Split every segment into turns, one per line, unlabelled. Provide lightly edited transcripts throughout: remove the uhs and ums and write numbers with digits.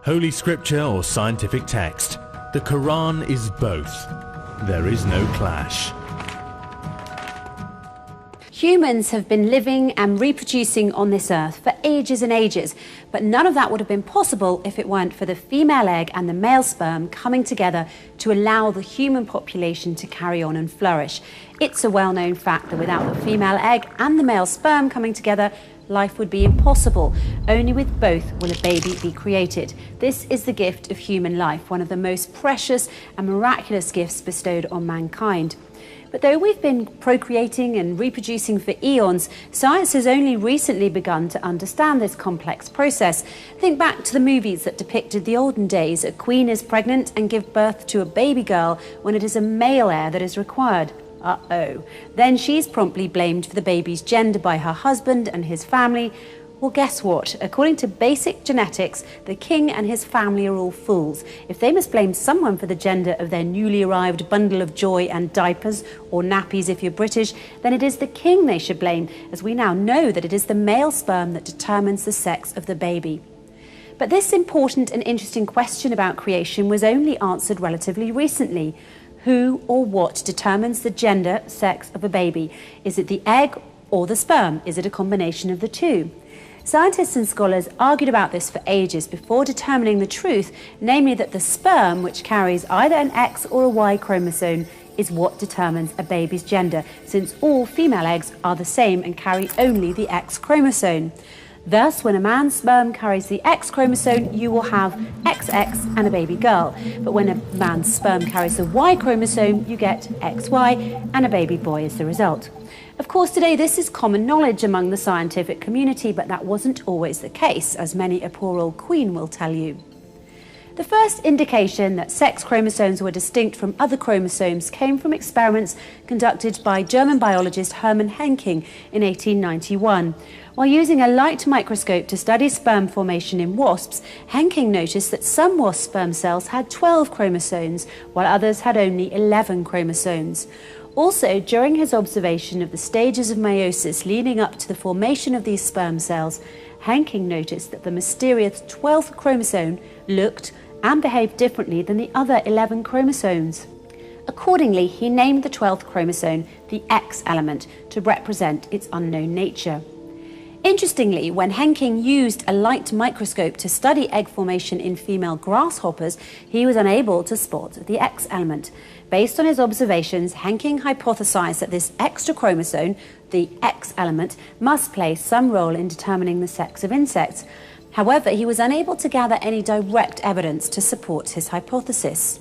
Holy scripture or scientific text, the Quran is both. There is no clash.
Humans have been living and reproducing on this earth for ages and ages, but none of that would have been possible if it weren't for the female egg and the male sperm coming together to allow the human population to carry on and flourish. It's a well-known fact that without the female egg and the male sperm coming together, life would be impossible. Only with both will a baby be created. This is the gift of human life, one of the most precious and miraculous gifts bestowed on mankind. But though we've been procreating and reproducing for eons, science has only recently begun to understand this complex process. Think back to the movies that depicted the olden days. A queen is pregnant and gives birth to a baby girl when it is a male heir that is required. Uh-oh. Then she's promptly blamed for the baby's gender by her husband and his family. Well, guess what? According to basic genetics, the king and his family are all fools. If they must blame someone for the gender of their newly arrived bundle of joy and diapers, or nappies if you're British, then it is the king they should blame, as we now know that it is the male sperm that determines the sex of the baby. But this important and interesting question about creation was only answered relatively recently. Who or what determines the gender, sex of a baby? Is it the egg or the sperm? Is it a combination of the two? Scientists and scholars argued about this for ages before determining the truth, namely that the sperm, which carries either an X or a Y chromosome, is what determines a baby's gender, since all female eggs are the same and carry only the X chromosome. Thus, when a man's sperm carries the X chromosome, you will have XX and a baby girl. But when a man's sperm carries the Y chromosome, you get XY and a baby boy as the result. Of course, today this is common knowledge among the scientific community, but that wasn't always the case, as many a poor old queen will tell you. The first indication that sex chromosomes were distinct from other chromosomes came from experiments conducted by German biologist Hermann Henking in 1891. While using a light microscope to study sperm formation in wasps, Henking noticed that some wasp sperm cells had 12 chromosomes, while others had only 11 chromosomes. Also, during his observation of the stages of meiosis leading up to the formation of these sperm cells, Henking noticed that the mysterious 12th chromosome looked and behaved differently than the other 11 chromosomes. Accordingly, he named the 12th chromosome the X element to represent its unknown nature. Interestingly, when Henking used a light microscope to study egg formation in female grasshoppers, he was unable to spot the X element. Based on his observations, Henking hypothesized that this extra chromosome, the X element, must play some role in determining the sex of insects. However, he was unable to gather any direct evidence to support his hypothesis.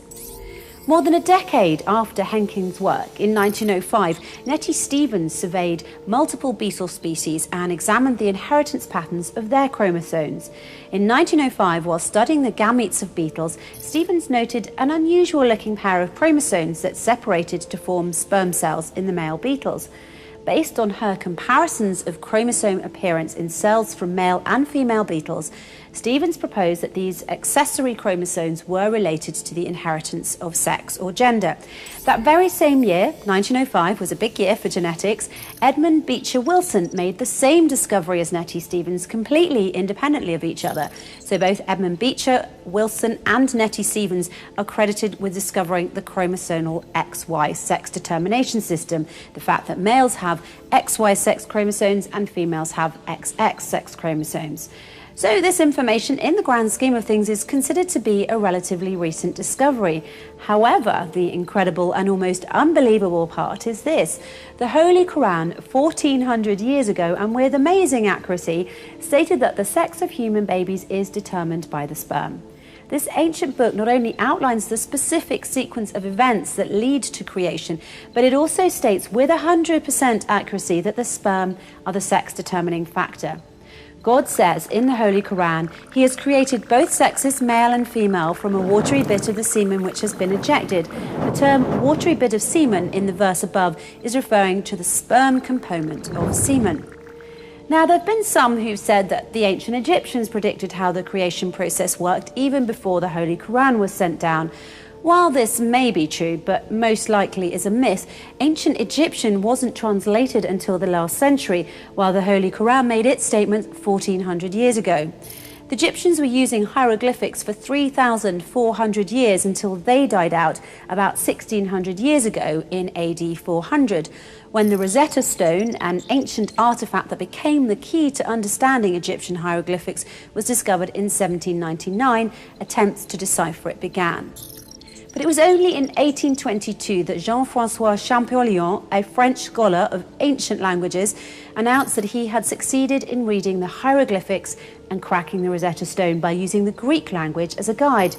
More than a decade after Henking's work, in 1905, Nettie Stevens surveyed multiple beetle species and examined the inheritance patterns of their chromosomes. In 1905, while studying the gametes of beetles, Stevens noted an unusual-looking pair of chromosomes that separated to form sperm cells in the male beetles. Based on her comparisons of chromosome appearance in cells from male and female beetles, Stevens proposed that these accessory chromosomes were related to the inheritance of sex or gender. That very same year, 1905, was a big year for genetics. Edmund Beecher Wilson made the same discovery as Nettie Stevens, completely independently of each other. So both Edmund Beecher Wilson and Nettie Stevens are credited with discovering the chromosomal XY sex determination system, the fact that males have XY sex chromosomes and females have XX sex chromosomes. So this information, in the grand scheme of things, is considered to be a relatively recent discovery. However, the incredible and almost unbelievable part is this. The Holy Qur'an, 1400 years ago, and with amazing accuracy, stated that the sex of human babies is determined by the sperm. This ancient book not only outlines the specific sequence of events that lead to creation, but it also states with 100% accuracy that the sperm are the sex-determining factor. God says in the Holy Quran, He has created both sexes, male and female, from a watery bit of the semen which has been ejected. The term watery bit of semen in the verse above is referring to the sperm component of semen. Now, there have been some who've said that the ancient Egyptians predicted how the creation process worked even before the Holy Quran was sent down. While this may be true, but most likely is a myth, ancient Egyptian wasn't translated until the last century, while the Holy Quran made its statement 1400 years ago. The Egyptians were using hieroglyphics for 3,400 years until they died out about 1,600 years ago in AD 400, when the Rosetta Stone, an ancient artifact that became the key to understanding Egyptian hieroglyphics, was discovered in 1799. Attempts to decipher it began. But it was only in 1822 that Jean-François Champollion, a French scholar of ancient languages, announced that he had succeeded in reading the hieroglyphics and cracking the Rosetta Stone by using the Greek language as a guide.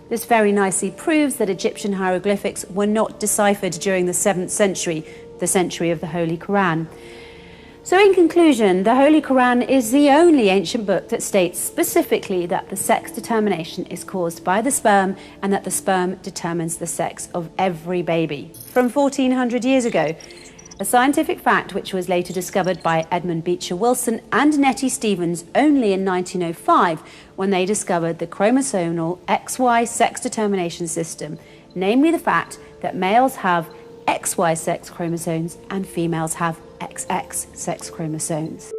This very nicely proves that Egyptian hieroglyphics were not deciphered during the 7th century, the century of the Holy Qur'an. So in conclusion, the Holy Qur'an is the only ancient book that states specifically that the sex determination is caused by the sperm and that the sperm determines the sex of every baby. From 1400 years ago, a scientific fact which was later discovered by Edmund Beecher Wilson and Nettie Stevens only in 1905 when they discovered the chromosomal XY sex determination system, namely the fact that males have XY sex chromosomes and females have XX sex chromosomes.